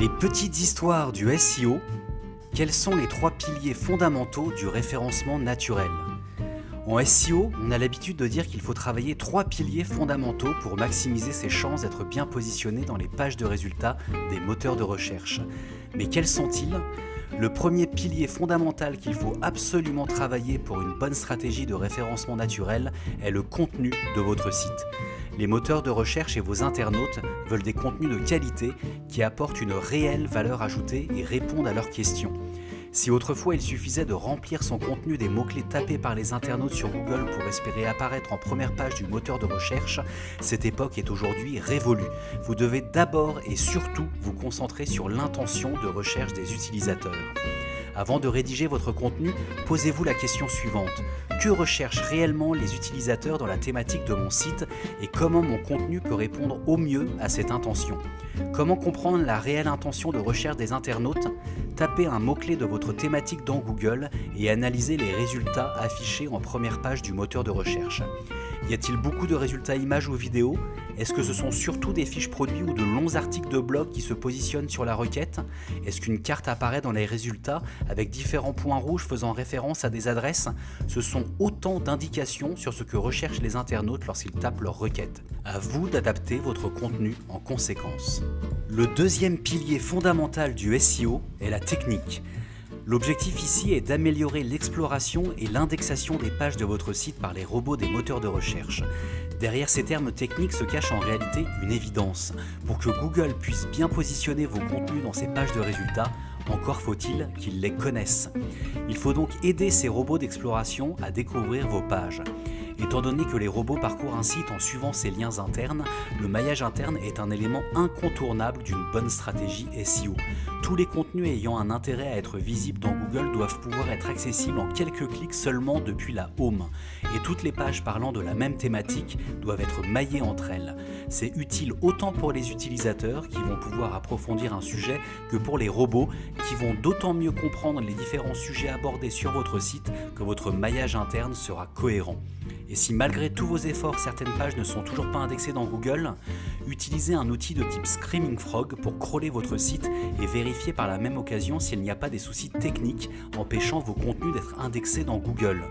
Les petites histoires du SEO, quels sont les 3 piliers fondamentaux du référencement naturel? En SEO, on a l'habitude de dire qu'il faut travailler 3 piliers fondamentaux pour maximiser ses chances d'être bien positionné dans les pages de résultats des moteurs de recherche. Mais quels sont-ils? Le premier pilier fondamental qu'il faut absolument travailler pour une bonne stratégie de référencement naturel est le contenu de votre site. Les moteurs de recherche et vos internautes veulent des contenus de qualité qui apportent une réelle valeur ajoutée et répondent à leurs questions. Si autrefois il suffisait de remplir son contenu des mots-clés tapés par les internautes sur Google pour espérer apparaître en première page du moteur de recherche, cette époque est aujourd'hui révolue. Vous devez d'abord et surtout vous concentrer sur l'intention de recherche des utilisateurs. Avant de rédiger votre contenu, posez-vous la question suivante. Que recherchent réellement les utilisateurs dans la thématique de mon site et comment mon contenu peut répondre au mieux à cette intention? Comment comprendre la réelle intention de recherche des internautes? Tapez un mot-clé de votre thématique dans Google et analysez les résultats affichés en première page du moteur de recherche. Y a-t-il beaucoup de résultats images ou vidéos? Est-ce que ce sont surtout des fiches produits ou de longs articles de blog qui se positionnent sur la requête? Est-ce qu'une carte apparaît dans les résultats avec différents points rouges faisant référence à des adresses? Ce sont autant d'indications sur ce que recherchent les internautes lorsqu'ils tapent leur requête. À vous d'adapter votre contenu en conséquence. Le deuxième pilier fondamental du SEO est la technique. L'objectif ici est d'améliorer l'exploration et l'indexation des pages de votre site par les robots des moteurs de recherche. Derrière ces termes techniques se cache en réalité une évidence. Pour que Google puisse bien positionner vos contenus dans ses pages de résultats, encore faut-il qu'ils les connaissent. Il faut donc aider ces robots d'exploration à découvrir vos pages. Étant donné que les robots parcourent un site en suivant ses liens internes, le maillage interne est un élément incontournable d'une bonne stratégie SEO. Tous les contenus ayant un intérêt à être visibles dans Google doivent pouvoir être accessibles en quelques clics seulement depuis la Home. Et toutes les pages parlant de la même thématique doivent être maillées entre elles. C'est utile autant pour les utilisateurs qui vont pouvoir approfondir un sujet que pour les robots qui vont d'autant mieux comprendre les différents sujets abordés sur votre site que votre maillage interne sera cohérent. Et si malgré tous vos efforts, certaines pages ne sont toujours pas indexées dans Google, utilisez un outil de type Screaming Frog pour crawler votre site et vérifier par la même occasion s'il n'y a pas des soucis techniques empêchant vos contenus d'être indexés dans Google.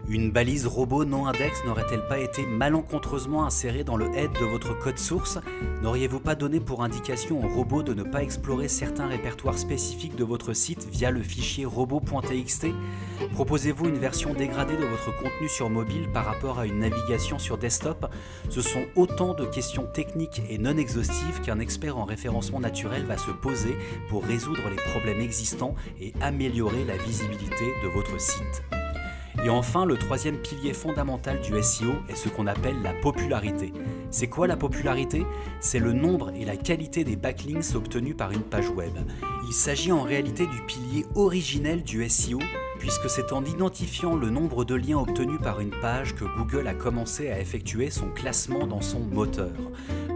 Une balise robot non index n'aurait-elle pas été malencontreusement insérée dans le head de votre code source? N'auriez-vous pas donné pour indication au robot de ne pas explorer certains répertoires spécifiques de votre site via le fichier robot.txt? Proposez-vous une version dégradée de votre contenu sur mobile par rapport à une navigation sur desktop? Ce sont autant de questions techniques et non exhaustives qu'un expert en référencement naturel va se poser pour résoudre les problèmes existants et améliorer la visibilité de votre site. Et enfin, le troisième pilier fondamental du SEO est ce qu'on appelle la popularité. C'est quoi la popularité? C'est le nombre et la qualité des backlinks obtenus par une page web. Il s'agit en réalité du pilier originel du SEO, puisque c'est en identifiant le nombre de liens obtenus par une page que Google a commencé à effectuer son classement dans son moteur.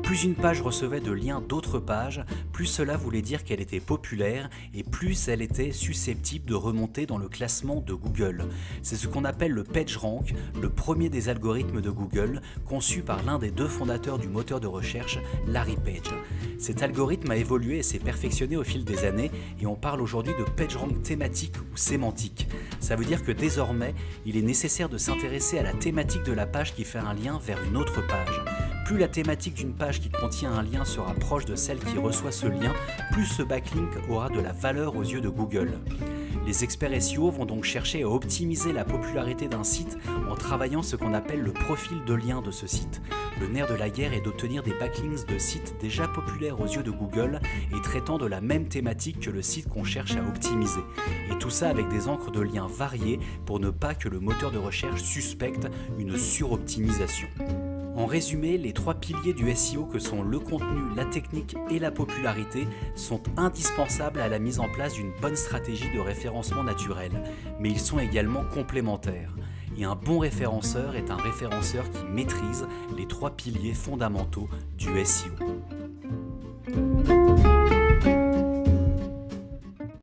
Plus une page recevait de liens d'autres pages, plus cela voulait dire qu'elle était populaire et plus elle était susceptible de remonter dans le classement de Google. C'est ce qu'on appelle le PageRank, le premier des algorithmes de Google, conçu par l'un des 2 fondateurs du moteur de recherche, Larry Page. Cet algorithme a évolué et s'est perfectionné au fil des années et on parle aujourd'hui de PageRank thématique ou sémantique. Ça veut dire que désormais, il est nécessaire de s'intéresser à la thématique de la page qui fait un lien vers une autre page. Plus la thématique d'une page qui contient un lien sera proche de celle qui reçoit ce lien, plus ce backlink aura de la valeur aux yeux de Google. Les experts SEO vont donc chercher à optimiser la popularité d'un site en travaillant ce qu'on appelle le profil de lien de ce site. Le nerf de la guerre est d'obtenir des backlinks de sites déjà populaires aux yeux de Google et traitant de la même thématique que le site qu'on cherche à optimiser. Et tout ça avec des encres de liens variées pour ne pas que le moteur de recherche suspecte une suroptimisation. En résumé, les 3 piliers du SEO que sont le contenu, la technique et la popularité sont indispensables à la mise en place d'une bonne stratégie de référencement naturel, mais ils sont également complémentaires. Et un bon référenceur est un référenceur qui maîtrise les 3 piliers fondamentaux du SEO.